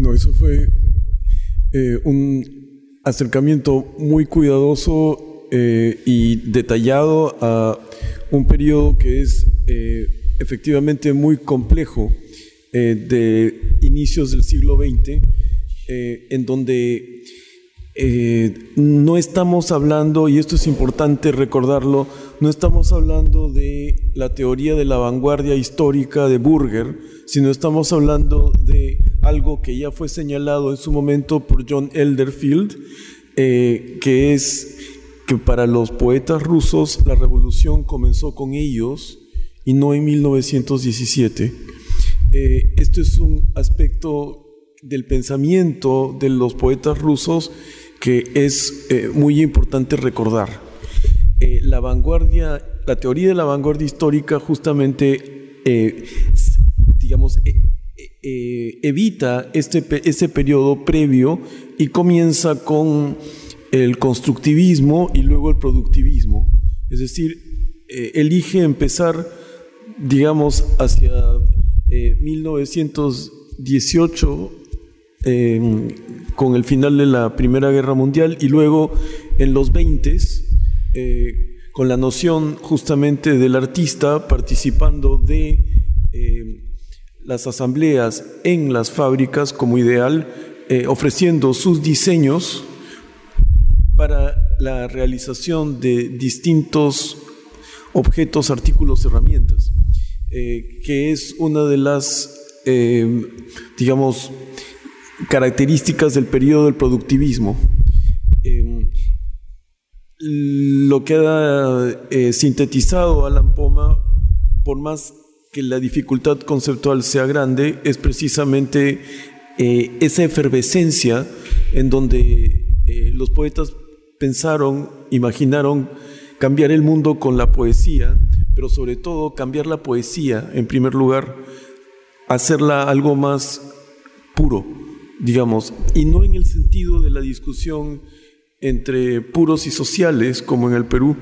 Bueno, eso fue un acercamiento muy cuidadoso y detallado a un periodo que es efectivamente muy complejo de inicios del siglo XX, en donde no estamos hablando, y esto es importante recordarlo, no estamos hablando de la teoría de la vanguardia histórica de Burger, sino estamos hablando de algo que ya fue señalado en su momento por John Elderfield, que es que para los poetas rusos la revolución comenzó con ellos y no en 1917. Esto es un aspecto del pensamiento de los poetas rusos que es muy importante recordar. La teoría de la vanguardia histórica justamente, evita ese periodo previo y comienza con el constructivismo y luego el productivismo. Es decir, elige empezar, digamos, hacia 1918 con el final de la Primera Guerra Mundial, y luego en los 20s con la noción justamente del artista participando de las asambleas en las fábricas como ideal, ofreciendo sus diseños para la realización de distintos objetos, artículos, herramientas, que es una de las, características del periodo del productivismo. Lo que ha sintetizado Alan Poma, por más que la dificultad conceptual sea grande, es precisamente esa efervescencia en donde los poetas pensaron, imaginaron cambiar el mundo con la poesía, pero sobre todo cambiar la poesía, en primer lugar, hacerla algo más puro, digamos, y no en el sentido de la discusión entre puros y sociales, como en el Perú,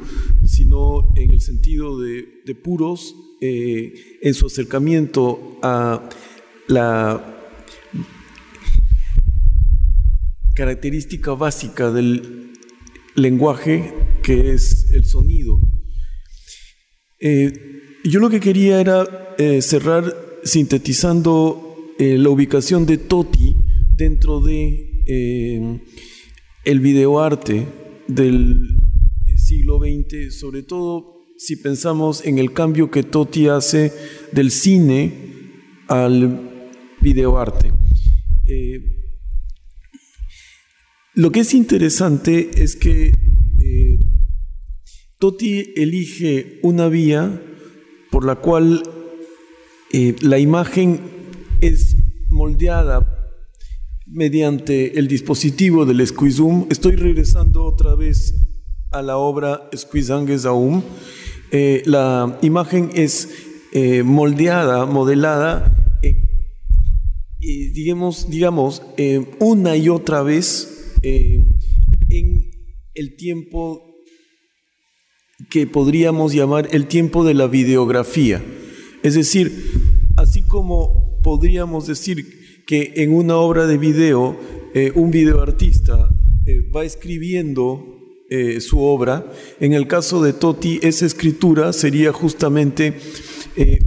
sino en el sentido de puros en su acercamiento a la característica básica del lenguaje, que es el sonido. Yo lo que quería era cerrar sintetizando la ubicación de Toti dentro de el videoarte del siglo XX, sobre todo si pensamos en el cambio que Toti hace del cine al videoarte. Lo que es interesante es que Toti elige una vía por la cual la imagen es moldeada mediante el dispositivo del Squeeze-Zoom. Estoy regresando otra vez a la obra Squeeze-Ange-Zaum. La imagen es modelada, digamos, una y otra vez en el tiempo que podríamos llamar el tiempo de la videografía. Es decir, así como podríamos decir que en una obra de video un videoartista va escribiendo su obra, en el caso de Toti esa escritura sería justamente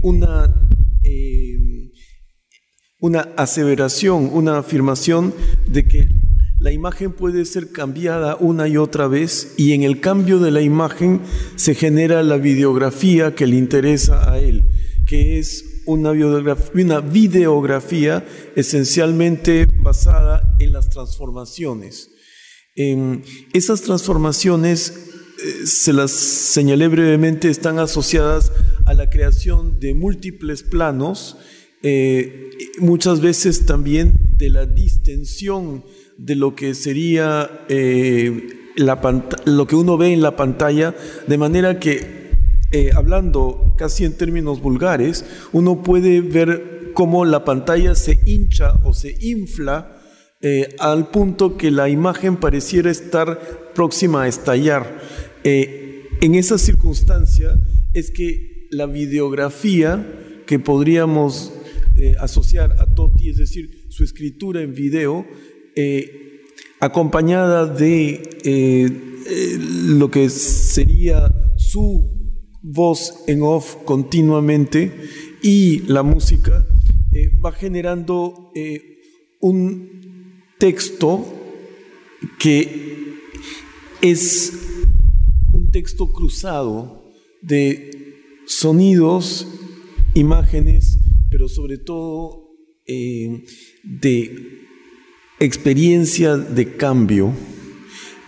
una aseveración, una afirmación de que la imagen puede ser cambiada una y otra vez, y en el cambio de la imagen se genera la videografía que le interesa a él, que es una videografía esencialmente basada en las transformaciones. Esas transformaciones, se las señalé brevemente, están asociadas a la creación de múltiples planos, muchas veces también de la distensión de lo que sería lo que uno ve en la pantalla, de manera que hablando casi en términos vulgares, uno puede ver cómo la pantalla se hincha o se infla al punto que la imagen pareciera estar próxima a estallar. En esa circunstancia es que la videografía, que podríamos asociar a Totti, es decir, su escritura en video, acompañada de lo que sería su voz en off continuamente y la música, va generando un texto que es un texto cruzado de sonidos, imágenes, pero sobre todo de experiencia de cambio,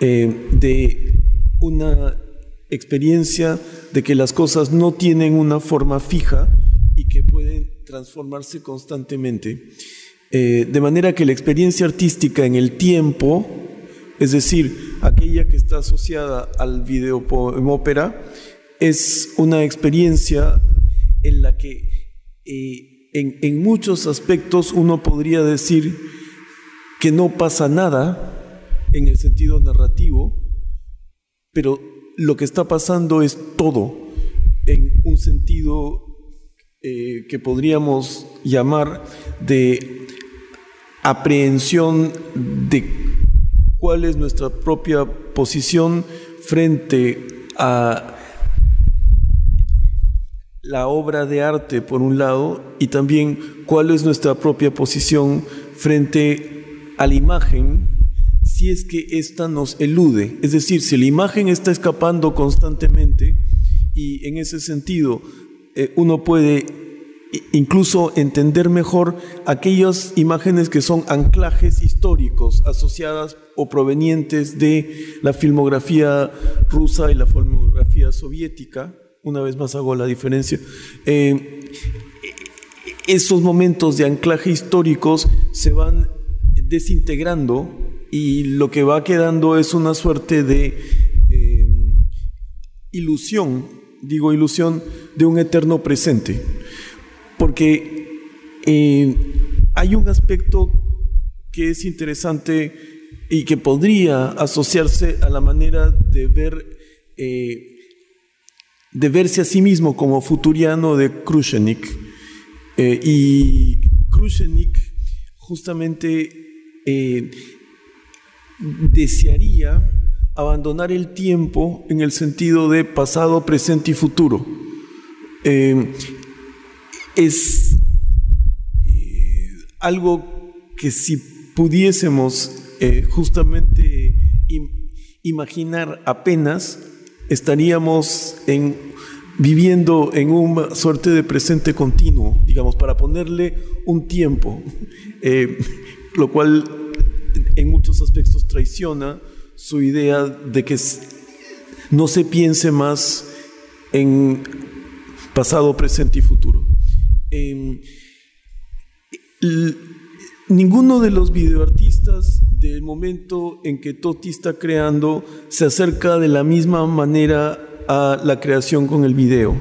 de una experiencia de que las cosas no tienen una forma fija y que pueden transformarse constantemente. De manera que la experiencia artística en el tiempo, es decir, aquella que está asociada al videoópera, es una experiencia en la que en muchos aspectos uno podría decir que no pasa nada en el sentido narrativo, pero lo que está pasando es todo en un sentido que podríamos llamar de aprehensión de cuál es nuestra propia posición frente a la obra de arte, por un lado, y también cuál es nuestra propia posición frente a la imagen, si es que ésta nos elude. Es decir, si la imagen está escapando constantemente, y en ese sentido uno puede incluso entender mejor aquellas imágenes que son anclajes históricos asociadas o provenientes de la filmografía rusa y la filmografía soviética. Una vez más hago la diferencia. Esos momentos de anclaje históricos se van desintegrando y lo que va quedando es una suerte de ilusión, digo ilusión, de un eterno presente. Porque hay un aspecto que es interesante y que podría asociarse a la manera de verse a sí mismo como futuriano de Krušenik. Y Krušenik justamente desearía abandonar el tiempo en el sentido de pasado, presente y futuro. Es algo que si pudiésemos justamente imaginar apenas, estaríamos viviendo en una suerte de presente continuo, digamos, para ponerle un tiempo, lo cual en muchos aspectos traiciona su idea de que no se piense más en pasado, presente y futuro. Ninguno de los videoartistas del momento en que Totti está creando se acerca de la misma manera a la creación con el video.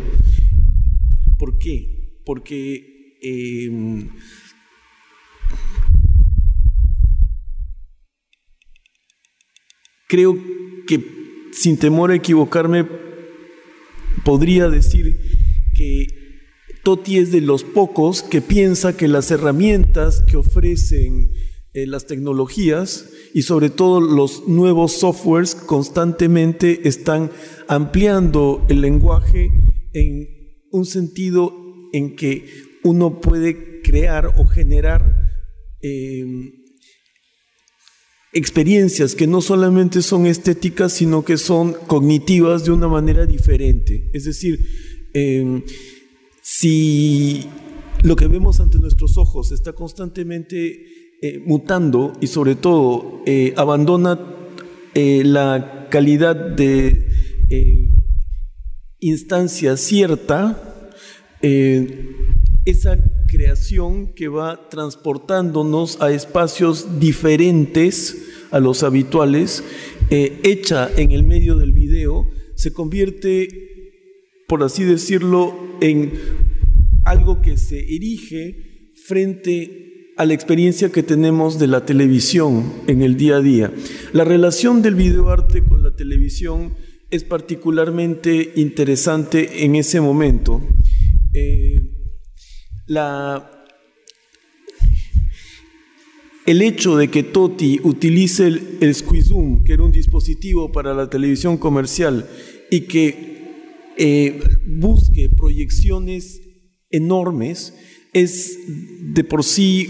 ¿Por qué? Porque creo que, sin temor a equivocarme, podría decir que Totti es de los pocos que piensa que las herramientas que ofrecen las tecnologías y sobre todo los nuevos softwares constantemente están ampliando el lenguaje en un sentido en que uno puede crear o generar experiencias que no solamente son estéticas, sino que son cognitivas de una manera diferente. Es decir, si lo que vemos ante nuestros ojos está constantemente mutando y sobre todo abandona la calidad de instancia cierta, esa creación que va transportándonos a espacios diferentes a los habituales, hecha en el medio del video, se convierte, por así decirlo, en algo que se erige frente a la experiencia que tenemos de la televisión en el día a día. La relación del videoarte con la televisión es particularmente interesante en ese momento. La el hecho de que Toti utilice el Squeezoom, que era un dispositivo para la televisión comercial, y que busque proyecciones enormes, es de por sí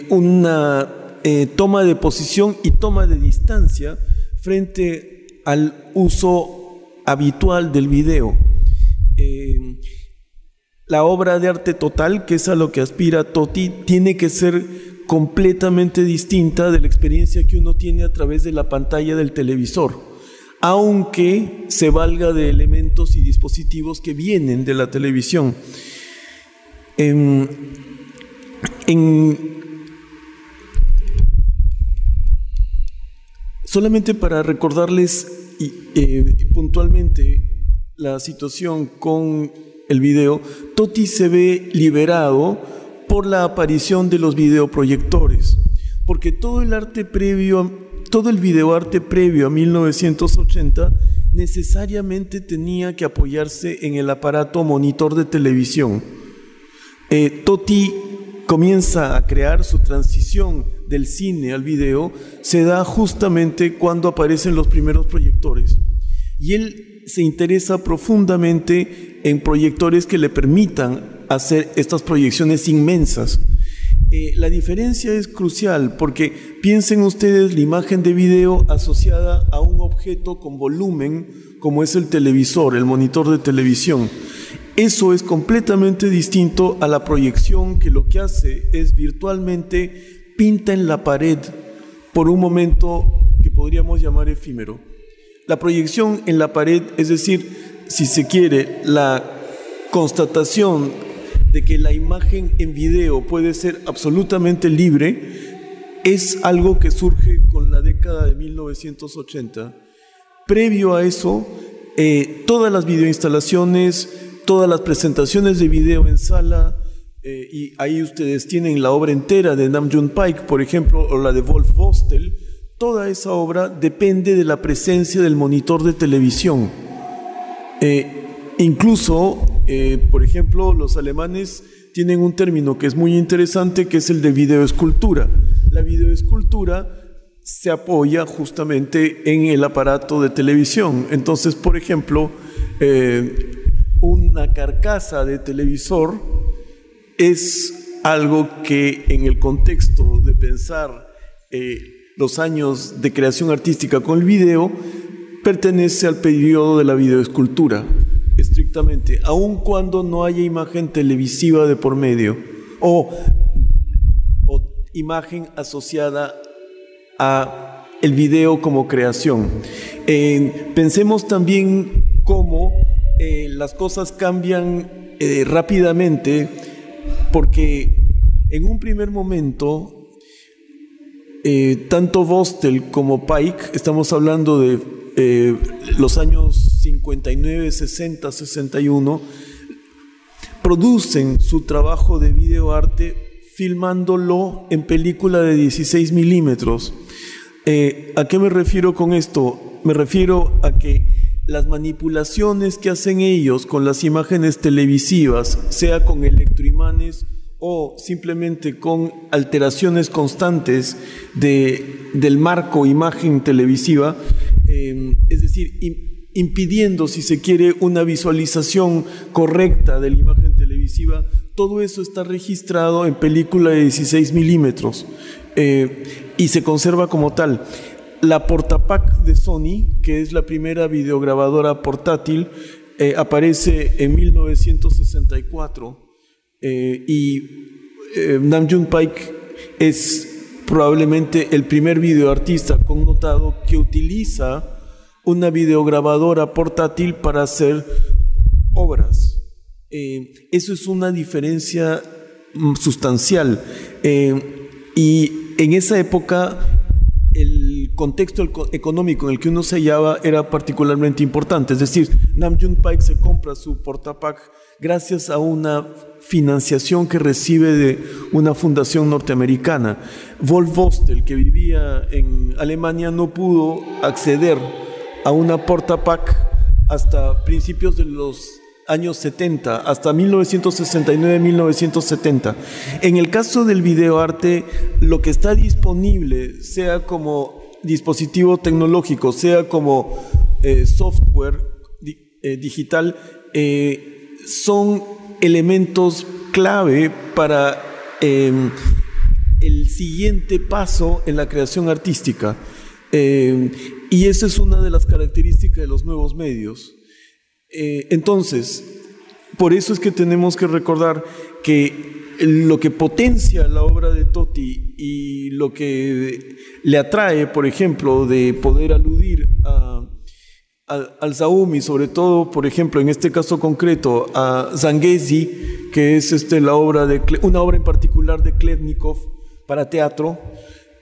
una toma de posición y toma de distancia frente al uso habitual del video. La obra de arte total, que es a lo que aspira Toti, tiene que ser completamente distinta de la experiencia que uno tiene a través de la pantalla del televisor, aunque se valga de elementos y dispositivos que vienen de la televisión. Solamente para recordarles puntualmente la situación con el video, Toti se ve liberado por la aparición de los videoproyectores, porque todo el videoarte previo a 1980 necesariamente tenía que apoyarse en el aparato monitor de televisión. Toti comienza a crear su transición del cine al video, se da justamente cuando aparecen los primeros proyectores. Y él se interesa profundamente en proyectores que le permitan hacer estas proyecciones inmensas. La diferencia es crucial porque piensen ustedes la imagen de video asociada a un objeto con volumen como es el televisor, el monitor de televisión. Eso es completamente distinto a la proyección, que lo que hace es virtualmente pinta en la pared por un momento que podríamos llamar efímero. La proyección en la pared, es decir, si se quiere, la constatación de que la imagen en video puede ser absolutamente libre, es algo que surge con la década de 1980. Previo a eso, todas las videoinstalaciones, todas las presentaciones de video en sala, y ahí ustedes tienen la obra entera de Nam June Paik, por ejemplo, o la de Wolf Vostell. Toda esa obra depende de la presencia del monitor de televisión. Incluso, por ejemplo, los alemanes tienen un término que es muy interesante, que es el de videoescultura. La videoescultura se apoya justamente en el aparato de televisión. Entonces, por ejemplo, una carcasa de televisor es algo que en el contexto de pensar los años de creación artística con el video pertenece al periodo de la videoescultura, estrictamente, aun cuando no haya imagen televisiva de por medio o imagen asociada a el video como creación. Pensemos también cómo las cosas cambian rápidamente, porque en un primer momento tanto Vostell como Paik, estamos hablando de los años 59, 60, 61, producen su trabajo de videoarte filmándolo en película de 16 milímetros. ¿A qué me refiero con esto? Me refiero a que las manipulaciones que hacen ellos con las imágenes televisivas, sea con electroimanes o simplemente con alteraciones constantes del marco imagen televisiva, es decir, impidiendo, si se quiere, una visualización correcta de la imagen televisiva, todo eso está registrado en película de 16 milímetros y se conserva como tal. La Portapak de Sony, que es la primera videograbadora portátil, aparece en 1964 y Nam June Paik es probablemente el primer videoartista connotado que utiliza una videograbadora portátil para hacer obras. Eso es una diferencia sustancial. Y en esa época el contexto económico en el que uno se hallaba era particularmente importante. Es decir, Nam June Paik se compra su Portapak gracias a una financiación que recibe de una fundación norteamericana. Wolf Vostell, que vivía en Alemania, no pudo acceder a una Portapak hasta principios de los años 70, hasta 1969-1970. En el caso del videoarte, lo que está disponible, sea como dispositivo tecnológico, sea como software digital, son elementos clave para el siguiente paso en la creación artística. Y esa es una de las características de los nuevos medios. Entonces, por eso es que tenemos que recordar que lo que potencia la obra de Toti y lo que le atrae, por ejemplo, de poder aludir al Zaum y sobre todo, por ejemplo, en este caso concreto, a Zanguesi, que es una obra en particular de Klevnikov para teatro,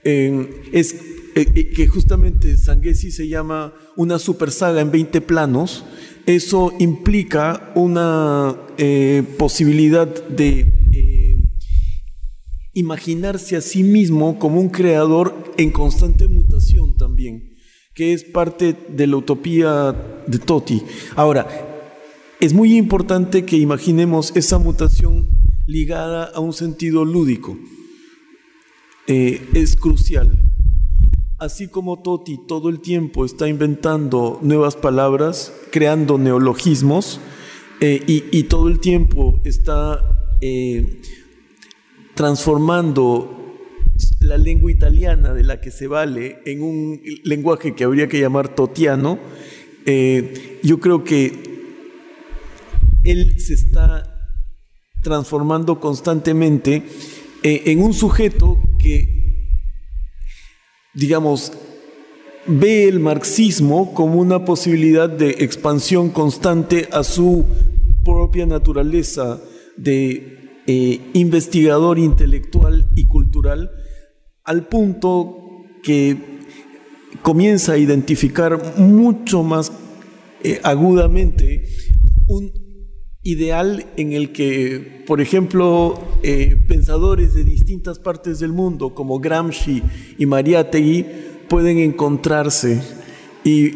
es que justamente Zanguesi se llama una super saga en 20 planos. Eso implica una posibilidad de imaginarse a sí mismo como un creador en constante mutación también, que es parte de la utopía de Toti. Ahora, es muy importante que imaginemos esa mutación ligada a un sentido lúdico. Es crucial. Así como Toti todo el tiempo está inventando nuevas palabras, creando neologismos, y todo el tiempo está transformando la lengua italiana de la que se vale en un lenguaje que habría que llamar totiano, yo creo que él se está transformando constantemente en un sujeto que, digamos, ve el marxismo como una posibilidad de expansión constante a su propia naturaleza de investigador intelectual y cultural, al punto que comienza a identificar mucho más agudamente un ideal en el que, por ejemplo, pensadores de distintas partes del mundo, como Gramsci y Mariátegui, pueden encontrarse y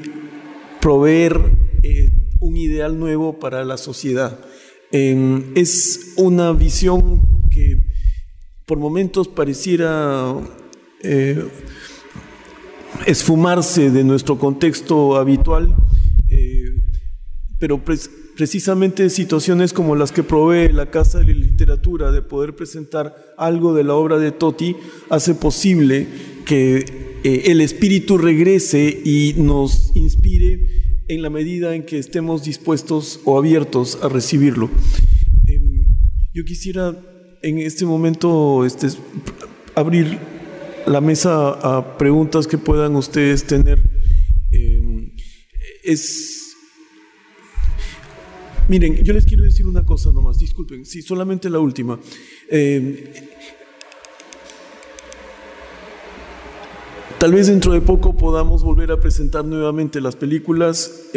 proveer un ideal nuevo para la sociedad. Es una visión que por momentos pareciera esfumarse de nuestro contexto habitual, pero precisamente situaciones como las que provee la Casa de la Literatura de poder presentar algo de la obra de Toti hace posible que el espíritu regrese y nos inspire en la medida en que estemos dispuestos o abiertos a recibirlo. Yo quisiera en este momento abrir la mesa a preguntas que puedan ustedes tener. Miren, yo les quiero decir una cosa nomás, disculpen, sí, solamente la última. Tal vez dentro de poco podamos volver a presentar nuevamente las películas.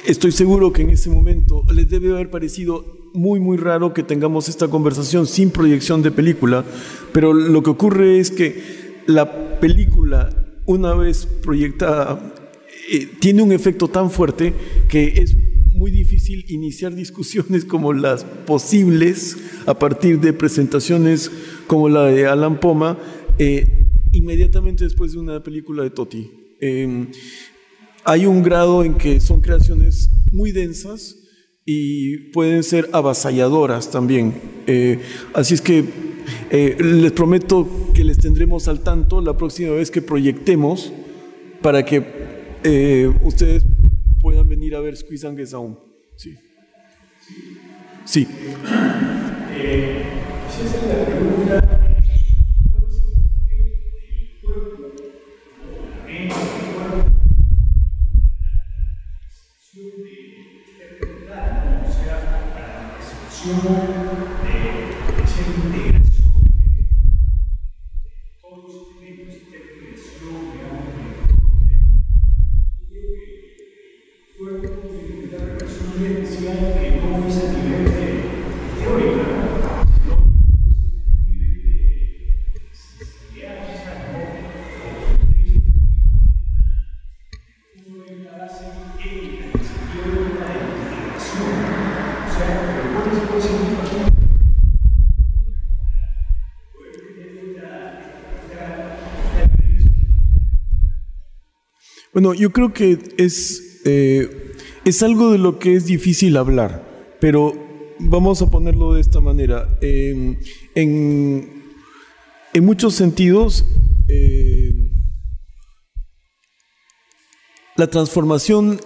Estoy seguro que en ese momento les debe haber parecido muy, muy raro que tengamos esta conversación sin proyección de película, pero lo que ocurre es que la película, una vez proyectada, tiene un efecto tan fuerte que es muy difícil iniciar discusiones como las posibles a partir de presentaciones como la de Alan Poma, inmediatamente después de una película de Toti. Hay un grado en que son creaciones muy densas y pueden ser avasalladoras también. Así es que les prometo que les tendremos al tanto la próxima vez que proyectemos para que ustedes puedan venir a ver Squeeze and Gesaum. Sí. Sí. Bueno, yo creo que es algo de lo que es difícil hablar, pero vamos a ponerlo de esta manera. En muchos sentidos, la transformación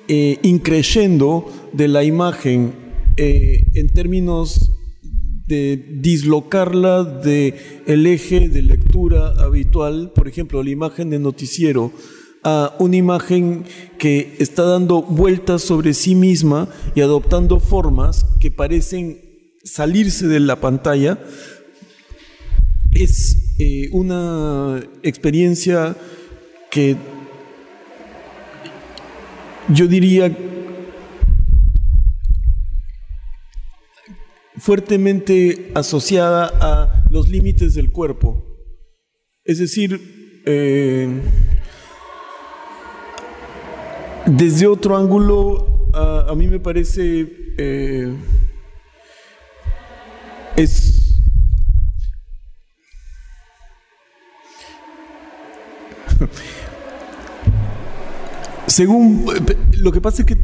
increyendo de la imagen en términos de dislocarla del eje de lectura habitual, por ejemplo, la imagen de noticiero, a una imagen que está dando vueltas sobre sí misma y adoptando formas que parecen salirse de la pantalla, es una experiencia que yo diría fuertemente asociada a los límites del cuerpo. Es decir, desde otro ángulo, a mí me parece según lo que pasa es que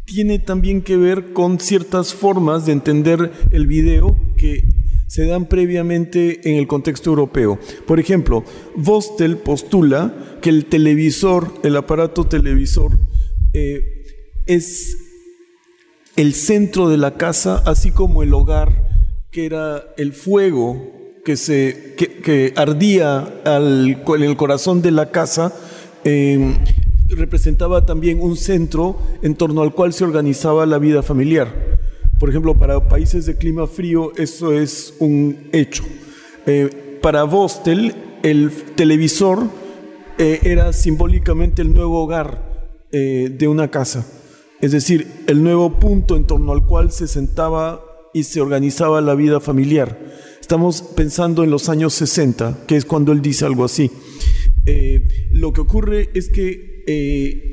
tiene también que ver con ciertas formas de entender el video que se dan previamente en el contexto europeo. Por ejemplo, Vostell postula que el televisor, el aparato televisor, es el centro de la casa, así como el hogar, que era el fuego que ardía en el corazón de la casa, representaba también un centro en torno al cual se organizaba la vida familiar. Por ejemplo, para países de clima frío eso es un hecho. Para Vostell, el televisor era simbólicamente el nuevo hogar de una casa. Es decir, el nuevo punto en torno al cual se sentaba y se organizaba la vida familiar. Estamos pensando en los años 60, que es cuando él dice algo así. Lo que ocurre es que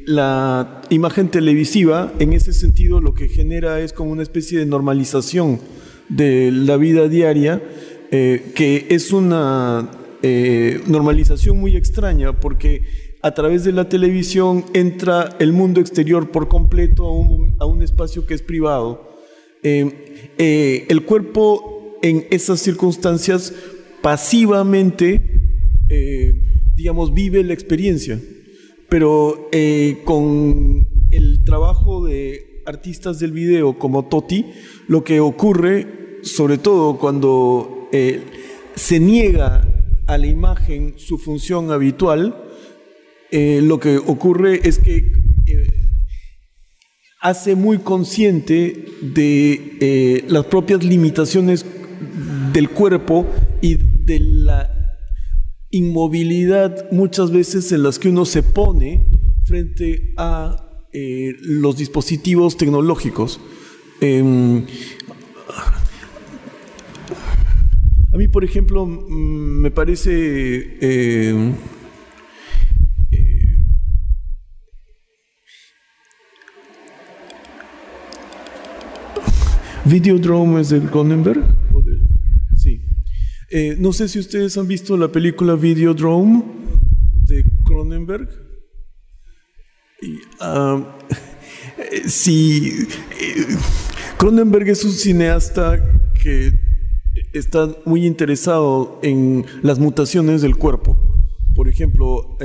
la imagen televisiva, en ese sentido, lo que genera es como una especie de normalización de la vida diaria, que es una normalización muy extraña, porque a través de la televisión entra el mundo exterior por completo a un espacio que es privado. El cuerpo en esas circunstancias pasivamente, digamos, vive la experiencia. Pero con el trabajo de artistas del video como Toti, lo que ocurre, sobre todo cuando se niega a la imagen su función habitual, lo que ocurre es que hace muy consciente de las propias limitaciones del cuerpo y de la inmovilidad muchas veces en las que uno se pone frente a los dispositivos tecnológicos. A mí, por ejemplo, me parece Videodrome es de Cronenberg. Sí. No sé si ustedes han visto la película Videodrome de Cronenberg. Sí, Cronenberg es un cineasta que está muy interesado en las mutaciones del cuerpo. Por ejemplo,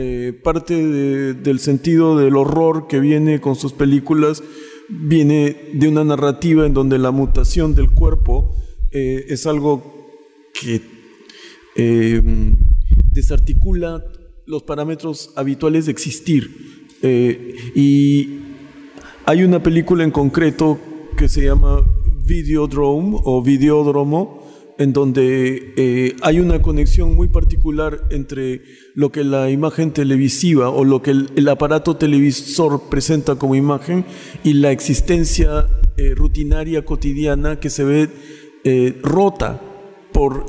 parte del sentido del horror que viene con sus películas viene de una narrativa en donde la mutación del cuerpo es algo que desarticula los parámetros habituales de existir. Y hay una película en concreto que se llama Videodrome o Videódromo, en donde hay una conexión muy particular entre lo que la imagen televisiva o lo que el aparato televisor presenta como imagen y la existencia rutinaria cotidiana que se ve rota por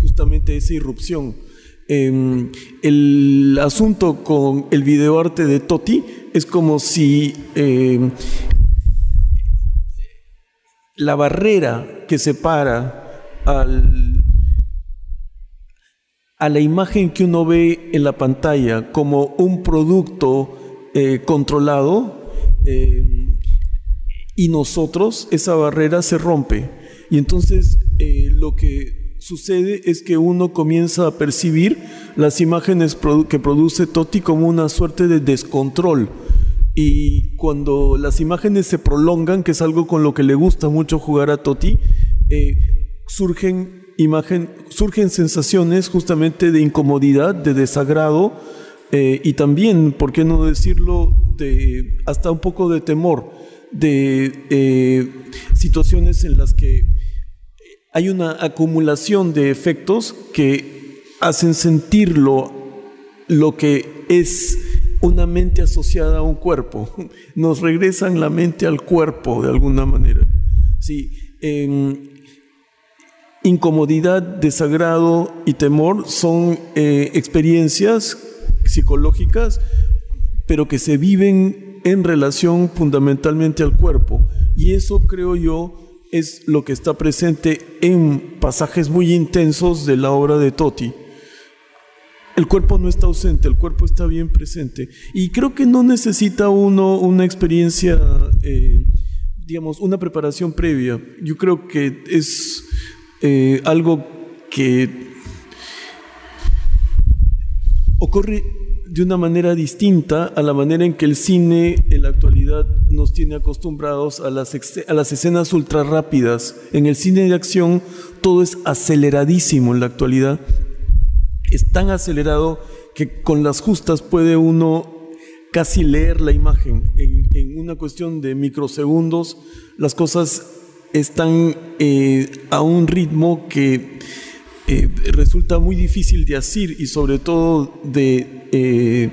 justamente esa irrupción. El asunto con el videoarte de Toti es como si la barrera que separa a la imagen que uno ve en la pantalla como un producto controlado, y nosotros, esa barrera se rompe. Y entonces lo que sucede es que uno comienza a percibir las imágenes que produce Totti como una suerte de descontrol. Y cuando las imágenes se prolongan, que es algo con lo que le gusta mucho jugar a Totti, surgen sensaciones justamente de incomodidad, de desagrado, y también, ¿por qué no decirlo?, hasta un poco de temor, de situaciones en las que hay una acumulación de efectos que hacen sentir lo que es una mente asociada a un cuerpo. Nos regresan la mente al cuerpo de alguna manera. Sí, incomodidad, desagrado y temor son experiencias psicológicas, pero que se viven en relación fundamentalmente al cuerpo. Y eso, creo yo, es lo que está presente en pasajes muy intensos de la obra de Totti. El cuerpo no está ausente, el cuerpo está bien presente. Y creo que no necesita uno una experiencia, digamos, una preparación previa. Yo creo que es algo que ocurre de una manera distinta a la manera en que el cine en la actualidad nos tiene acostumbrados a las escenas ultra rápidas. En el cine de acción todo es aceleradísimo en la actualidad. Es tan acelerado que con las justas puede uno casi leer la imagen. En una cuestión de microsegundos las cosas están a un ritmo que resulta muy difícil de asir y sobre todo de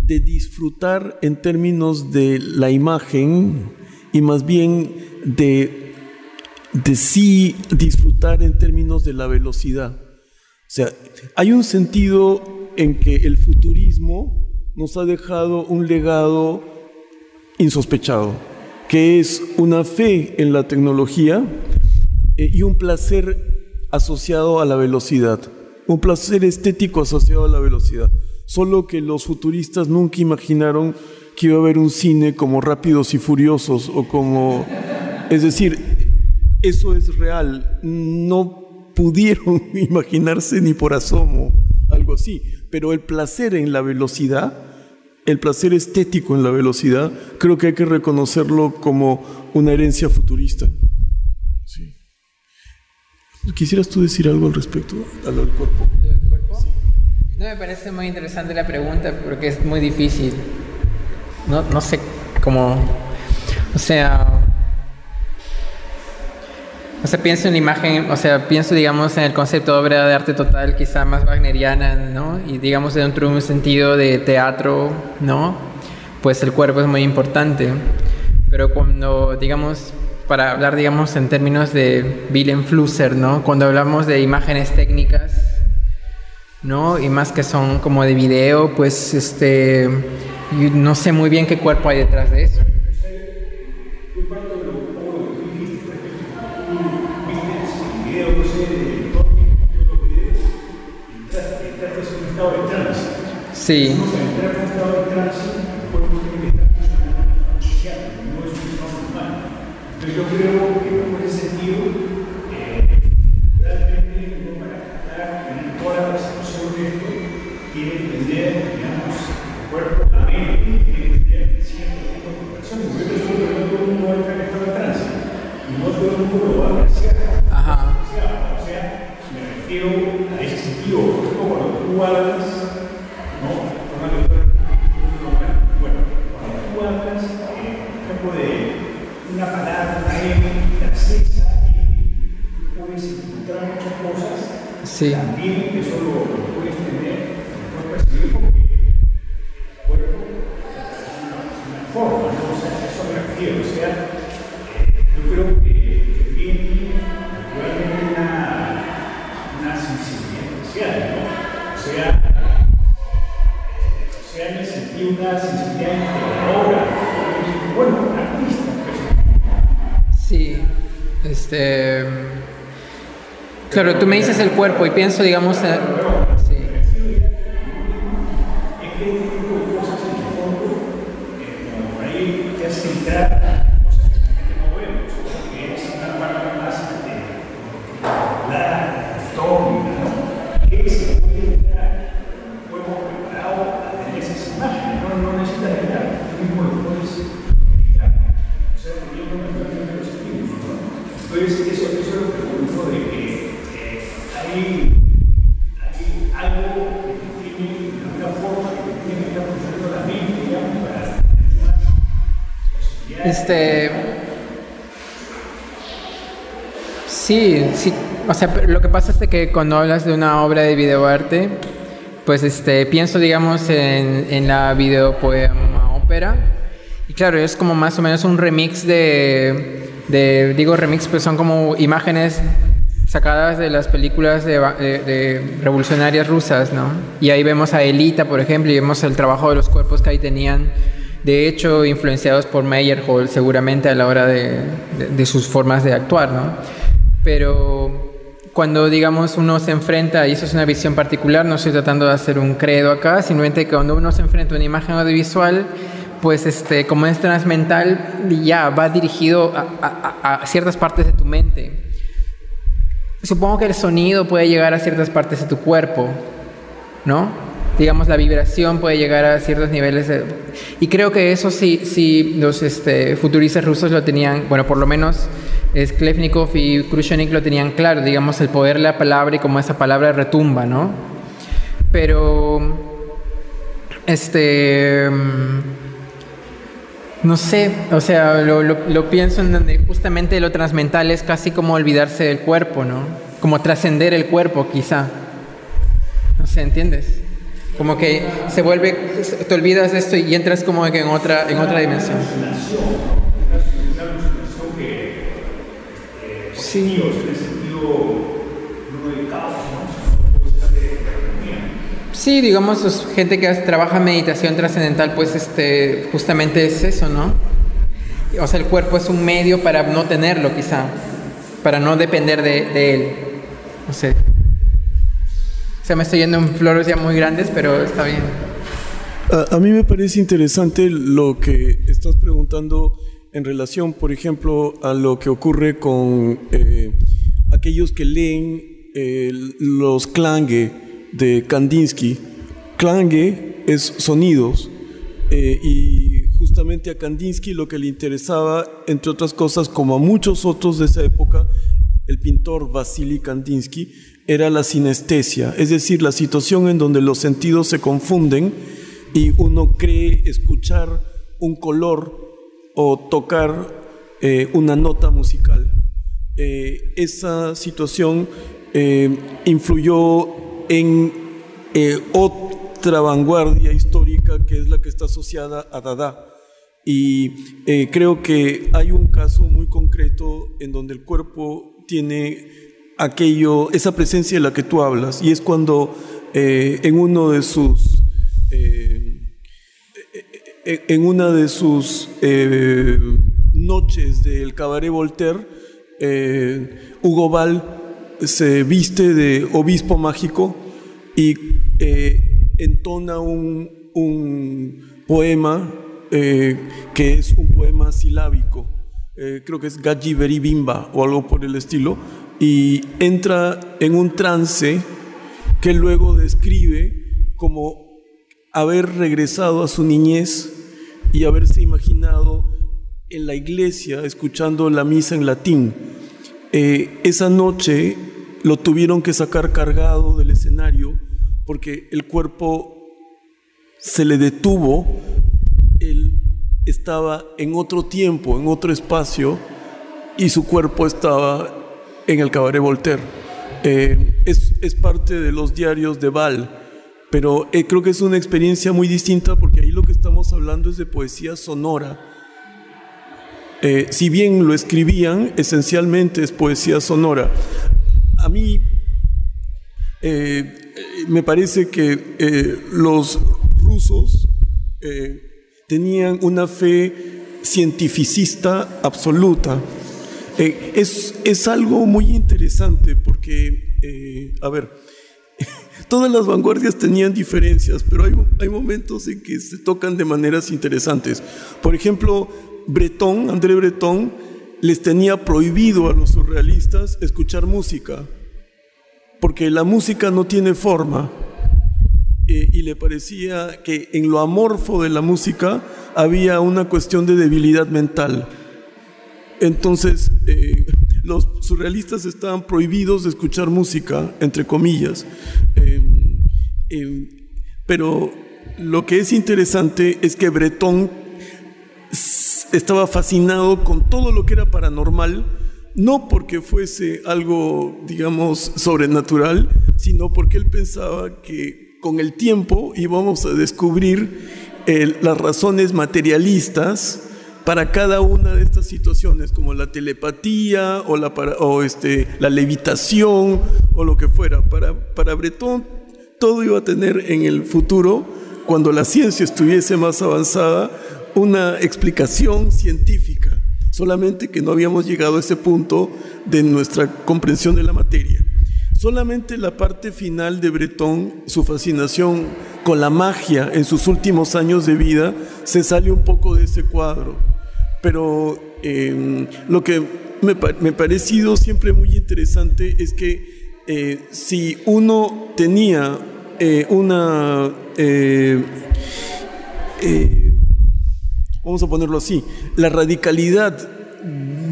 disfrutar en términos de la imagen y más bien de sí disfrutar en términos de la velocidad. O sea, hay un sentido en que el futurismo nos ha dejado un legado insospechado, que es una fe en la tecnología y un placer asociado a la velocidad, un placer estético asociado a la velocidad. Solo que los futuristas nunca imaginaron que iba a haber un cine como Rápidos y Furiosos o como... Es decir, eso es real. No pudieron imaginarse ni por asomo algo así. Pero el placer en la velocidad, el placer estético en la velocidad, creo que hay que reconocerlo como una herencia futurista. Sí. ¿Quisieras tú decir algo al respecto, a lo del cuerpo? ¿Del cuerpo? Sí. No, me parece muy interesante la pregunta porque es muy difícil. No sé cómo... O sea, pienso en la imagen, pienso, digamos, en el concepto de obra de arte total, quizá más wagneriana, ¿no? Y, digamos, dentro de un sentido de teatro, ¿no? Pues el cuerpo es muy importante. Pero cuando, digamos... Para hablar, digamos, en términos de Willem Flusser, ¿no? Cuando hablamos de imágenes técnicas, ¿no? Y más que son como de video, pues, yo no sé muy bien qué cuerpo hay detrás de eso. Sí. Pero yo creo que por ese sentido, realmente uno para tratar en toda la situación de esto, tiene que entender, digamos, el cuerpo, la mente, tiene que entender cierto tipo de operaciones. Yo creo que todo el mundo va a entrar en estado de trance y no todo el mundo lo va a apreciar. Ajá. O sea, me refiero a ese sentido, es como cuando tú hablas, ¿no? Bueno, cuando tú hablas, por ejemplo, de una palabra, una M, francesa, y puedes encontrar muchas cosas. Sí. También eso lo puedes tener, lo puedes percibir porque el cuerpo es una forma, ¿no? O sea, a eso me refiero. O sea, yo creo que tiene naturalmente una sensibilidad especial, ¿no? O sea, en el sentido de una sensibilidad integradora, bueno, artista. Sí, claro, tú me dices el cuerpo y pienso, digamos, sí. Es que este tipo de cosas atómica, ¿no? Que se puede llegar un cuerpo preparado a tener esas imágenes, no necesita llegar, tú mismo lo puedes editar, o sea, teniendo una relación de los estímulos, ¿no? Entonces, eso es lo que pregunto de que hay algo que tiene una forma que tiene que estar funcionando la mente, digamos, para Sí, o sea, lo que pasa es que cuando hablas de una obra de videoarte, pues pienso, digamos, en la videopoema ópera, y claro, es como más o menos un remix digo remix, pues son como imágenes sacadas de las películas de revolucionarias rusas, ¿no? Y ahí vemos a Elita, por ejemplo, y vemos el trabajo de los cuerpos que ahí tenían, de hecho, influenciados por Meyerhold, seguramente a la hora de sus formas de actuar, ¿no? Pero cuando, digamos, uno se enfrenta, y eso es una visión particular, no estoy tratando de hacer un credo acá, simplemente que cuando uno se enfrenta a una imagen audiovisual, pues como es transmental, ya va dirigido a ciertas partes de tu mente. Supongo que el sonido puede llegar a ciertas partes de tu cuerpo, ¿no? Digamos, la vibración puede llegar a ciertos niveles y creo que eso sí los futuristas rusos lo tenían, bueno, por lo menos Sklevnikov y Khrushchev lo tenían claro, digamos, el poder de la palabra y cómo esa palabra retumba, ¿no? Pero no sé, o sea, lo pienso en donde justamente lo transmental es casi como olvidarse del cuerpo, ¿no? Como trascender el cuerpo, quizá. No sé, ¿entiendes? Como que se vuelve, te olvidas de esto y entras como que en otra dimensión. Sí. Sí, digamos, gente que trabaja meditación trascendental, pues justamente es eso, ¿no? O sea, el cuerpo es un medio para no tenerlo, quizá, para no depender de él. No sé. O sea, me estoy yendo en flores ya muy grandes, pero está bien. A mí me parece interesante lo que estás preguntando en relación, por ejemplo, a lo que ocurre con aquellos que leen los Klange de Kandinsky. Klange es sonidos, y justamente a Kandinsky lo que le interesaba, entre otras cosas, como a muchos otros de esa época, el pintor Vasily Kandinsky, era la sinestesia, es decir, la situación en donde los sentidos se confunden y uno cree escuchar un color o tocar una nota musical. Esa situación influyó en otra vanguardia histórica que es la que está asociada a Dada. Y creo que hay un caso muy concreto en donde el cuerpo tiene esa presencia de la que tú hablas, y es cuando en una de sus noches del Cabaret Voltaire, Hugo Ball se viste de obispo mágico y entona un poema que es un poema silábico, creo que es Gaji Beri Bimba o algo por el estilo, y entra en un trance que luego describe como haber regresado a su niñez y haberse imaginado en la iglesia escuchando la misa en latín. Esa noche lo tuvieron que sacar cargado del escenario porque el cuerpo se le detuvo. Él estaba en otro tiempo, en otro espacio, y su cuerpo estaba en el Cabaret Voltaire. Es parte de los diarios de Ball, pero creo que es una experiencia muy distinta porque ahí lo que estamos hablando es de poesía sonora. Si bien lo escribían, esencialmente es poesía sonora. A mí me parece que los rusos tenían una fe cientificista absoluta. Es algo muy interesante porque, a ver, todas las vanguardias tenían diferencias, pero hay momentos en que se tocan de maneras interesantes. Por ejemplo, André Breton les tenía prohibido a los surrealistas escuchar música. porque la música no tiene forma, y le parecía que en lo amorfo de la música había una cuestión de debilidad mental. Entonces, los surrealistas estaban prohibidos de escuchar música, entre comillas. Pero lo que es interesante es que Breton estaba fascinado con todo lo que era paranormal, no porque fuese algo, digamos, sobrenatural, sino porque él pensaba que con el tiempo íbamos a descubrir las razones materialistas para cada una de estas situaciones, como la telepatía o la levitación o lo que fuera. Para Breton todo iba a tener en el futuro, cuando la ciencia estuviese más avanzada, una explicación científica, solamente que no habíamos llegado a ese punto de nuestra comprensión de la materia. Solamente la parte final de Breton, su fascinación con la magia en sus últimos años de vida, se sale un poco de ese cuadro. Pero lo que me ha parecido siempre muy interesante es que si uno tenía vamos a ponerlo así, la radicalidad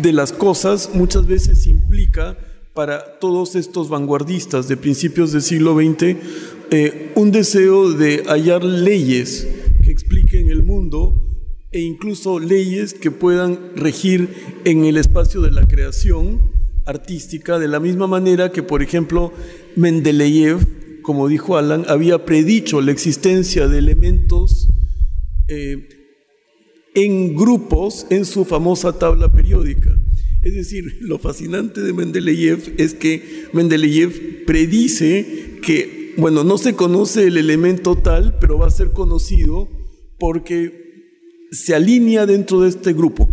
de las cosas muchas veces implica para todos estos vanguardistas de principios del siglo XX un deseo de hallar leyes que expliquen el mundo e incluso leyes que puedan regir en el espacio de la creación artística, de la misma manera que, por ejemplo, Mendeleev, como dijo Alan, había predicho la existencia de elementos en grupos en su famosa tabla periódica. Es decir, lo fascinante de Mendeleev es que Mendeleev predice que, bueno, no se conoce el elemento tal, pero va a ser conocido porque se alinea dentro de este grupo.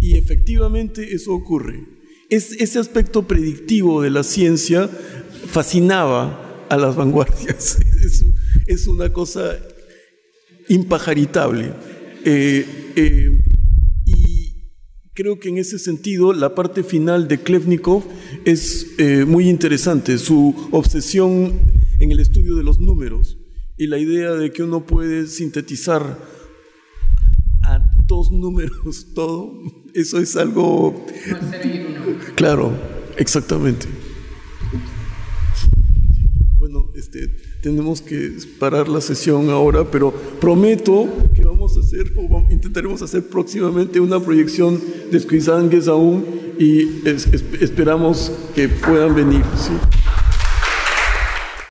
Y efectivamente eso ocurre. Ese aspecto predictivo de la ciencia fascinaba a las vanguardias. Es una cosa impajaritable. Y creo que en ese sentido la parte final de Klevnikov es muy interesante, su obsesión en el estudio de los números y la idea de que uno puede sintetizar a dos números todo, eso es algo... Claro, exactamente. Bueno, tenemos que parar la sesión ahora, pero prometo que vamos a hacer, o intentaremos hacer próximamente una proyección de Squizangues aún, y esperamos que puedan venir, ¿sí?